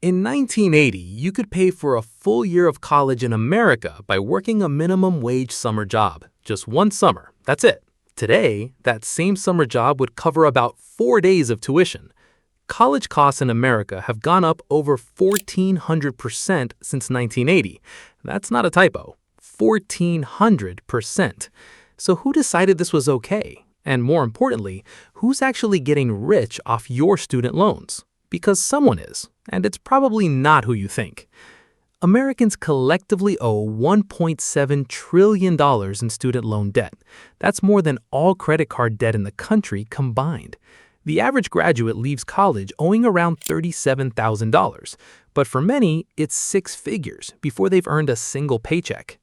In 1980, you could pay for a full year of college in America by working a minimum wage summer job. Just one summer, that's it. Today, that same summer job would cover about 4 days of tuition. College costs in America have gone up over 1,400% since 1980. That's not a typo. 1,400%. So who decided this was okay? And more importantly, who's actually getting rich off your student loans? Because someone is, and it's probably not who you think. Americans collectively owe $1.7 trillion in student loan debt. That's more than all credit card debt in the country combined. The average graduate leaves college owing around $37,000, but for many, it's 6 figures before they've earned a single paycheck.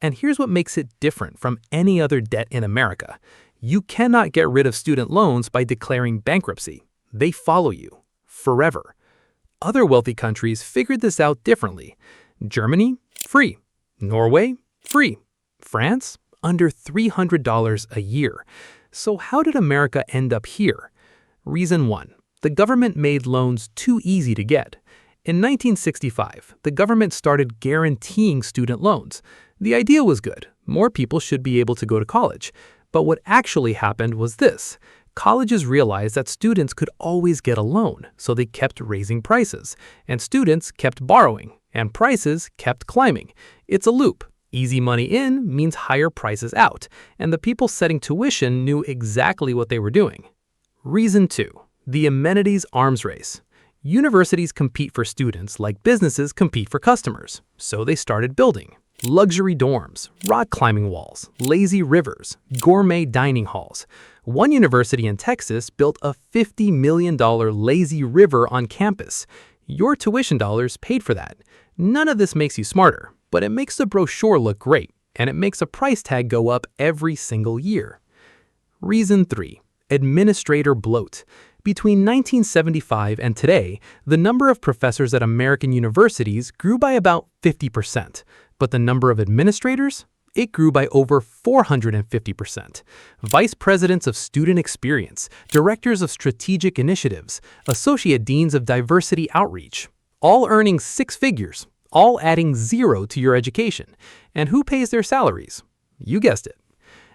And here's what makes it different from any other debt in America. You cannot get rid of student loans by declaring bankruptcy. They follow you forever. Other wealthy countries figured this out differently. Germany, free. Norway, free. France, under $300 a year. So how did America end up here? Reason 1. The government made loans too easy to get. In 1965, the government started guaranteeing student loans. The idea was good. More people should be able to go to college. But what actually happened was this. Colleges realized that students could always get a loan, so they kept raising prices. And students kept borrowing, and prices kept climbing. It's a loop. Easy money in means higher prices out, and the people setting tuition knew exactly what they were doing. Reason 2. The amenities arms race. Universities compete for students like businesses compete for customers. So they started building luxury dorms, rock climbing walls, lazy rivers, gourmet dining halls. One university in Texas built a $50 million lazy river on campus. Your tuition dollars paid for that. None of this makes you smarter, but it makes the brochure look great, and it makes a price tag go up every single year. Reason 3. Administrator bloat. Between 1975 and today, the number of professors at American universities grew by about 50%, but the number of administrators? It grew by over 450%. Vice presidents of student experience, directors of strategic initiatives, associate deans of diversity outreach, all earning 6 figures, all adding 0 to your education. And who pays their salaries? You guessed it.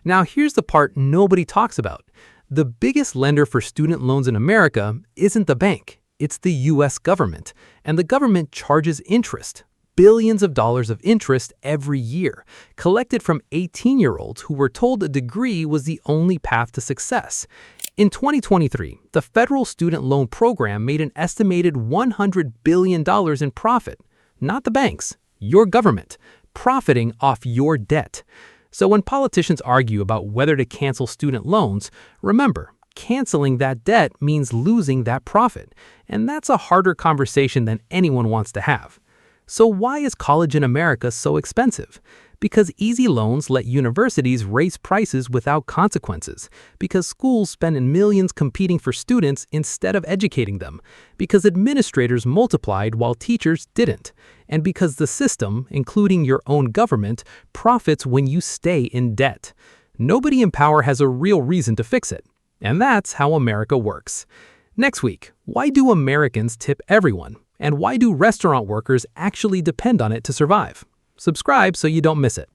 Now here's the part nobody talks about. The biggest lender for student loans in America isn't the bank, it's the U.S. government. And the government charges interest. Billions of dollars of interest every year, collected from 18-year-olds who were told a degree was the only path to success. In 2023, the federal student loan program made an estimated $100 billion in profit. Not the banks, your government, profiting off your debt. So when politicians argue about whether to cancel student loans, remember, canceling that debt means losing that profit. And that's a harder conversation than anyone wants to have. So why is college in America so expensive? Because easy loans let universities raise prices without consequences. Because schools spend millions competing for students instead of educating them. Because administrators multiplied while teachers didn't. And because the system, including your own government, profits when you stay in debt. Nobody in power has a real reason to fix it. And that's how America works. Next week, why do Americans tip everyone? And why do restaurant workers actually depend on it to survive? Subscribe so you don't miss it.